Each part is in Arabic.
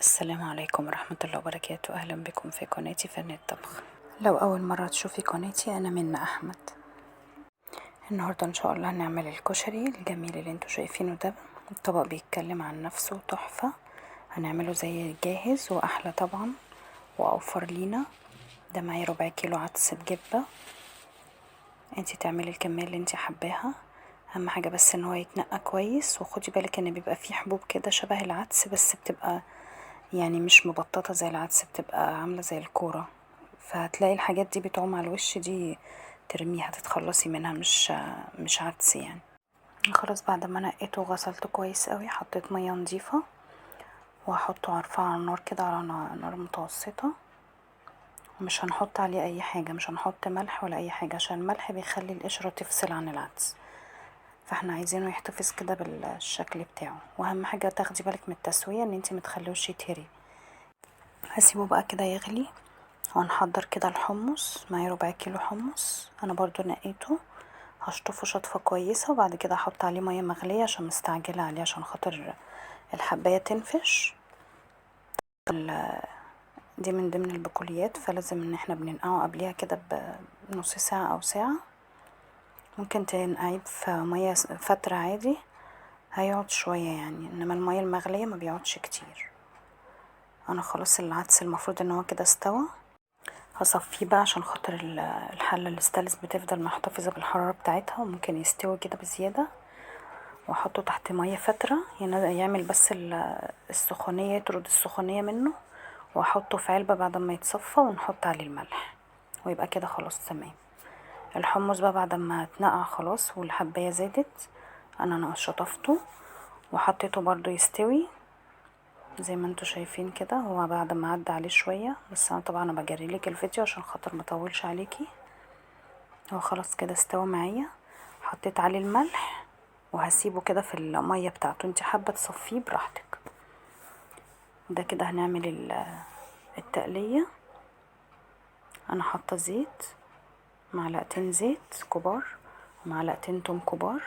السلام عليكم ورحمة الله وبركاته. أهلا بكم في قناتي فن الطبخ. لو أول مرة تشوفي قناتي أنا منى أحمد. النهاردة إن شاء الله هنعمل الكشري الجميل اللي انتوا شايفينه ده. الطبق بيتكلم عن نفسه تحفة. هنعمله زي الجاهز وأحلى طبعا وأوفر لينا. ده معايا ربع كيلو عدس بجبة. انتي تعملي الكمية اللي انتي حباها. أهم حاجة بس ان هو يتنقى كويس، وخدي بالك ان بيبقى فيه حبوب كده شبه العدس، بس بتبقى يعني مش مبططة زي العدس، بتبقى عاملة زي الكورة. فهتلاقي الحاجات دي بتعوم على الوش، دي ترميها تتخلصي منها، مش عدس يعني. خلاص بعد ما نقيته وغسلته كويس قوي حطيت مية نضيفة وهحطه ارفعه على النار كده على نار متوسطة. ومش هنحط عليه اي حاجة، مش هنحط ملح ولا اي حاجة، عشان الملح بيخلي القشرة تفصل عن العدس، فاحنا عايزينه يحتفظ كده بالشكل بتاعه. واهم حاجة تاخدي بالك من التسوية ان انتي متخلوش يتهري. هسيبه بقى كده يغلي وهنحضر كده الحمص. معايا ربع كيلو حمص انا برضو نقيته، هشطفه شطفة كويسة وبعد كده هحط عليه مية مغلية عشان مستعجلة عليه عشان خاطر الحباية تنفش. دي من ضمن البقوليات، فلازم ان احنا بننقعه قبليها كده بنص ساعة او ساعة. ممكن تنقعيه في مية فترة عادي هيقعد شوية يعني، انما المية المغلية ما بيقعدش كتير. انا خلاص العدس المفروض ان هو كده استوى. هصفيه بقى عشان خاطر الحلة الاستانلس بتفضل محتفظة بالحرارة بتاعتها وممكن يستوي كده بزيادة. واحطه تحت مية فترة يعمل بس السخونية، يطرد السخونية منه. واحطه في علبة بعد ما يتصفى ونحط عليه الملح ويبقى كده خلاص تمام. الحمص بقى بعد ما اتنقع خلاص والحباية زادت انا شطفته وحطيته برضو يستوي زي ما انتوا شايفين كده. هو بعد ما عدى عليه شوية، بس انا طبعا بجريلك الفيديو عشان خاطر مطولش عليكي. هو خلاص كده استوى معايا. حطيت عليه الملح وهسيبه كده في المية بتاعته، انت حابة تصفيه براحتك. ده كده هنعمل التقلية. انا حاطة زيت، معلقتين زيت كبار ومعلقتين توم كبار.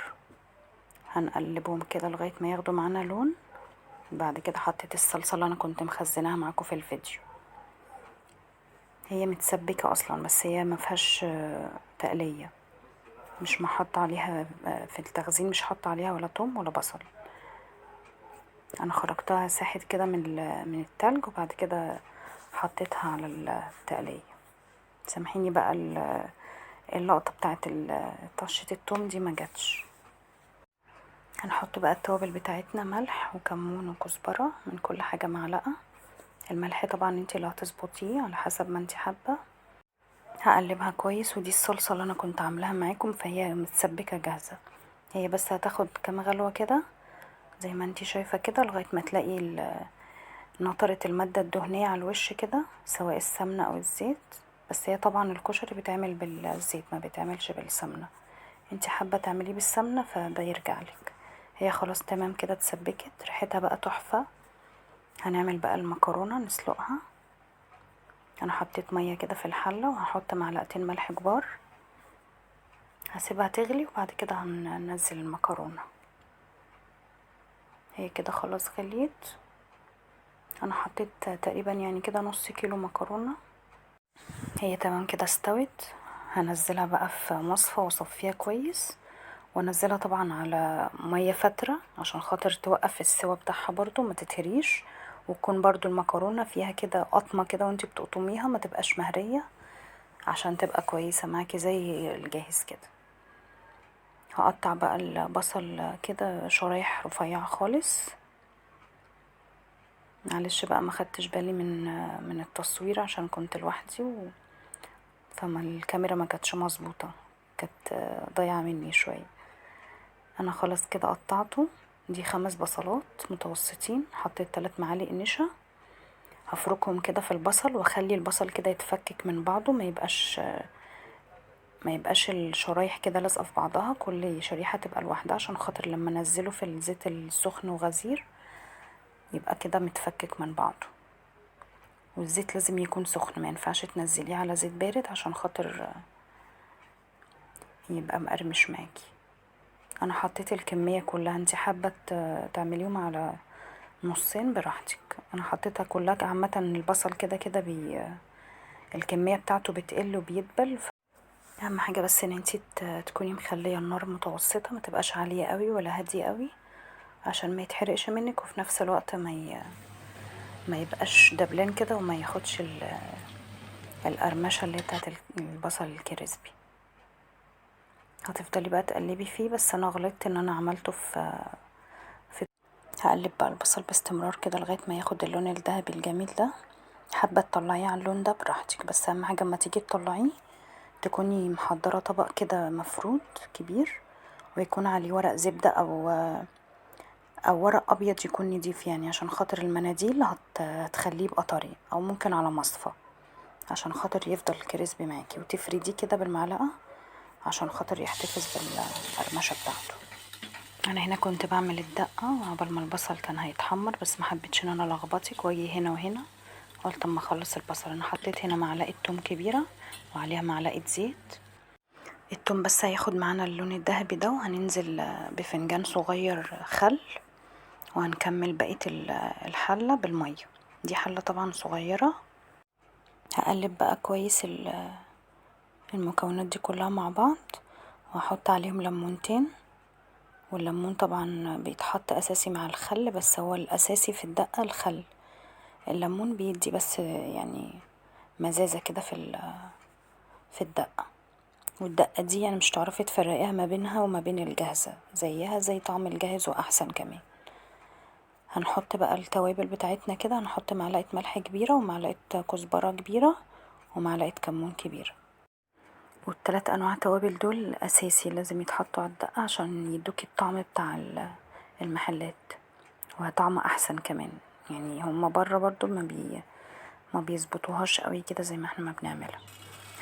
هنقلبهم كده لغاية ما ياخدوا معانا لون. بعد كده حطيت الصلصة اللي انا كنت مخزناها معاكم في الفيديو، هي متسبكة اصلا بس هي ما فيهاش تقلية، مش محط عليها في التخزين، مش حط عليها ولا توم ولا بصل. انا خرجتها ساحت كده من التلج وبعد كده حطيتها على التقلية. سامحيني بقى اللقطة بتاعت طشة التوم دي ما جاتش. هنحط بقى التوابل بتاعتنا، ملح وكمون وكزبرة، من كل حاجة معلقة. الملح طبعا انتي اللي هتظبطيه على حسب ما انتي حابة. هقلبها كويس، ودي الصلصة اللي انا كنت عاملاها معاكم فهي متسبكة جاهزة. هي بس هتاخد كام غلوة كده زي ما انتي شايفة كده لغاية ما تلاقي نطرة المادة الدهنية على الوش كده، سواء السمنة او الزيت. بس هي طبعا الكشري بيتعمل بالزيت ما بيتعملش بالسمنة، انتي حابة تعمليه بالسمنة فده يرجعلك. هي خلاص تمام كده اتسبكت، ريحتها بقى تحفة. هنعمل بقى المكرونة نسلقها. انا حطيت مية كده في الحلة وهحط معلقتين ملح كبار. هسيبها تغلي وبعد كده هننزل المكرونة. هي كده خلاص غليت. انا حطيت تقريبا يعني كده نص كيلو مكرونة. هي تمام كده استوت. هنزلها بقى في مصفى واصفيها كويس، وانزلها طبعا على مية فترة عشان خاطر توقف السوا بتاعها برضو ما تتهريش، وتكون برضو المكرونة فيها كده قطمة كده وانتي بتقطميها ما تبقاش مهرية عشان تبقى كويسة معاكي زي الجاهز كده. هقطع بقى البصل كده شرايح رفيعة خالص. معلش بقى ما خدتش بالي من التصوير عشان كنت لوحدي فما الكاميرا ما كانتش مظبوطه، كانت ضايعه مني شويه. انا خلاص كده قطعته. دي 5 بصلات متوسطين، حطيت 3 معالق نشا. هفركهم كده في البصل واخلي البصل كده يتفكك من بعضه، ما يبقاش الشرايح كده لازقه في بعضها، كل شريحه تبقى لوحدها عشان خاطر لما انزله في الزيت السخن وغزير يبقى كده متفكك من بعضه. والزيت لازم يكون سخن، ما ينفعش تنزليه على زيت بارد عشان خاطر يبقى مقرمش معاكي. انا حطيت الكمية كلها، انتي حابة تعمليهم على نصين براحتك. انا حطيتها كلها. عامة البصل كده كده الكمية بتاعته بتقل وبيدبل. اهم حاجة بس ان انتي تكوني مخلية النار متوسطة، ما تبقاش عالية قوي ولا هادية قوي، عشان ما يتحرقش منك، وفي نفس الوقت ما يبقاش دبلان كده، وما ياخدش القرمشة اللي بتاعت البصل الكريسبي. هتفضلي بقى تقلبي فيه. بس انا غلطت ان انا عملته في هقلب بقى البصل باستمرار كده لغاية ما ياخد اللون الذهبي الجميل ده. حابة تطلعيه على اللون ده براحتك، بس اهم حاجة اما تيجي تطلعيه تكوني محضرة طبق كده مفرود كبير، ويكون عليه ورق زبدة او ورق ابيض يكون نضيف، يعني عشان خاطر المناديل هتخليه يبقى طري، او ممكن على مصفى عشان خاطر يفضل كريسبي معاكي، وتفرديه كده بالمعلقة عشان خاطر يحتفظ بالقرمشة بتاعته. انا هنا كنت بعمل الدقة عقبال ما البصل كان هيتحمر، بس ما حبيتش ان انا لخبطك واجي هنا وهنا. قلت اما اخلص البصل. انا حطيت هنا معلقة توم كبيرة وعليها معلقة زيت. التوم بس هياخد معانا اللون الذهبي ده، وهننزل بفنجان صغير خل، وهنكمل بقية الحلة بالمية. دي حلة طبعا صغيرة. هقلب بقى كويس المكونات دي كلها مع بعض، وهحط عليهم ليمونتين. والليمون طبعا بيتحط اساسي مع الخل، بس هو الاساسي في الدقة الخل. الليمون بيدي بس يعني مزازة كده في الدقة. والدقة دي يعني مش تعرفي تفرقيها ما بينها وما بين الجاهزة، زيها زي طعم الجاهز واحسن كمان. هنحط بقى التوابل بتاعتنا كده. هنحط معلقة ملح كبيرة، ومعلقة كزبرة كبيرة، ومعلقة كمون كبيرة. والتلات انواع توابل دول اساسي لازم يتحطوا على الدقة عشان يدوكي الطعم بتاع المحلات، وطعم احسن كمان. يعني هما بره برضو ما بيظبطوهاش قوي كده زي ما احنا ما بنعملها.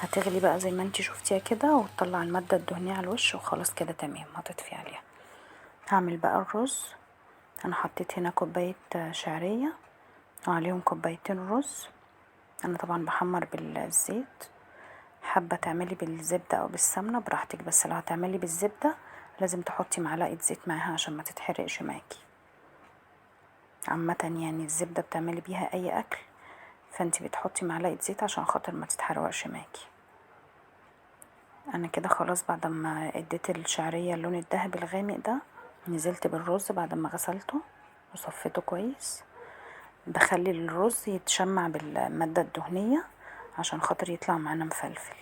هتغلي بقى زي ما انتي شفتيها كده، وتطلع المادة الدهنية على الوش، وخلاص كده تمام. هتطفي عليها. هعمل بقى الرز. انا حطيت هنا كوباية شعرية وعليهم كوبايتين رز. انا طبعا بحمر بالزيت. حابة تعملي بالزبدة او بالسمنة براحتك، بس لو هتعملي بالزبدة لازم تحطي معلقة زيت معاها عشان ما تتحرقش معاكي. عامة يعني الزبدة بتعملي بيها اي اكل، فانتي بتحطي معلقة زيت عشان خاطر ما تتحرقش معاكي. انا كده خلاص بعد ما اديت الشعرية اللون الذهبي الغامق ده، نزلت بالرز بعد ما غسلته وصفيته كويس. بخلي الرز يتشمع بالمادة الدهنية عشان خاطر يطلع معانا مفلفل.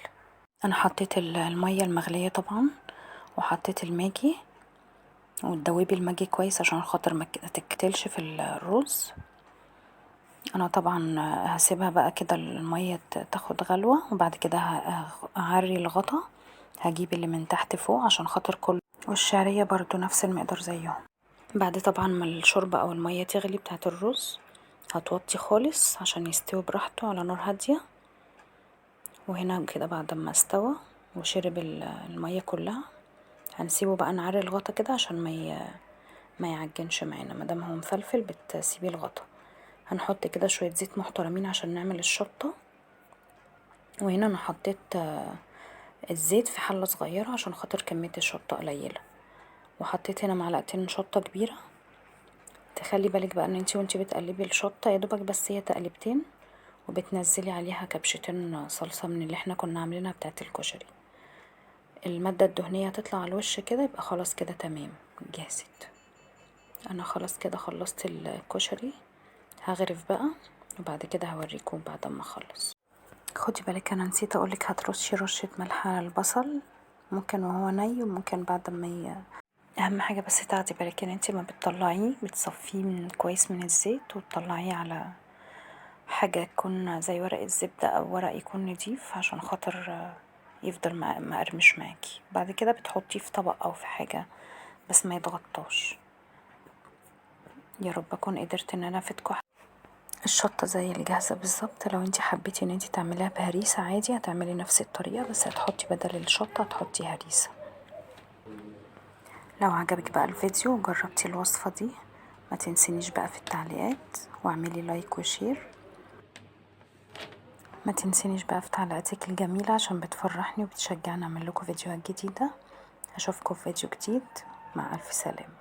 انا حطيت المية المغلية طبعا، وحطيت الماجي وتدوبي الماجي كويس عشان خاطر ما تكتلش في الرز. انا طبعا هسيبها بقى كده المية تاخد غلوة، وبعد كده هعري الغطا. هجيب اللي من تحت فوق عشان خاطر والشعرية برضو نفس المقدار زيهم. بعد طبعا ما الشوربة او المية تغلي بتاعت الرز، هتوطي خالص عشان يستوي براحته على نار هادية. وهنا كده بعد ما استوى وشرب المية كلها، هنسيبه بقى نعري الغطا كده عشان ما يعجنش معانا. مادام هو مفلفل بتسيبيه الغطا. هنحط كده شوية زيت محترمين عشان نعمل الشطة. وهنا انا حطيت الزيت في حلة صغيرة عشان خاطر كمية الشطة قليلة. وحطيت هنا معلقتين شطة كبيرة. تخلي بالك بقى ان وانتي بتقلبي الشطة يا دوبك بس هي تقلبتين، وبتنزلي عليها كبشتين صلصة من اللي احنا كنا عاملينها بتاعت الكشري. المادة الدهنية هتطلع على الوش كده، يبقى خلاص كده تمام جاهزت. انا خلاص كده خلصت الكشري. هغرف بقى وبعد كده هوريكم بعد ما اخلص. خدي بالك انا نسيت اقولك هترشي رشة ملح على البصل، ممكن وهو ني وممكن بعد ما اهم حاجة بس تاخدي بالك ان انتي ما بتطلعيه بتصفيه كويس من الزيت، وتطلعيه على حاجة يكون زي ورق الزبدة او ورق يكون نضيف عشان خاطر يفضل مقرمش معاكي. بعد كده بتحطيه في طبق او في حاجة بس ما يتغطاش. يا رب اكون قدرت ان انا افيدكم. الشطة زي الجاهزة بالظبط. لو انتي حبيتي ان انتي تعمليها بهريسة عادي هتعملي نفس الطريقة، بس هتحطي بدل الشطة هتحطي هريسة. لو عجبك بقى الفيديو وجربتي الوصفة دي، ما تنسينيش بقى في التعليقات، واعملي لايك وشير. ما تنسينيش بقى في تعليقاتك الجميلة عشان بتفرحني وبتشجعني اعمل لكم فيديوهات جديدة. اشوفكم في فيديو جديد. مع الف سلامة.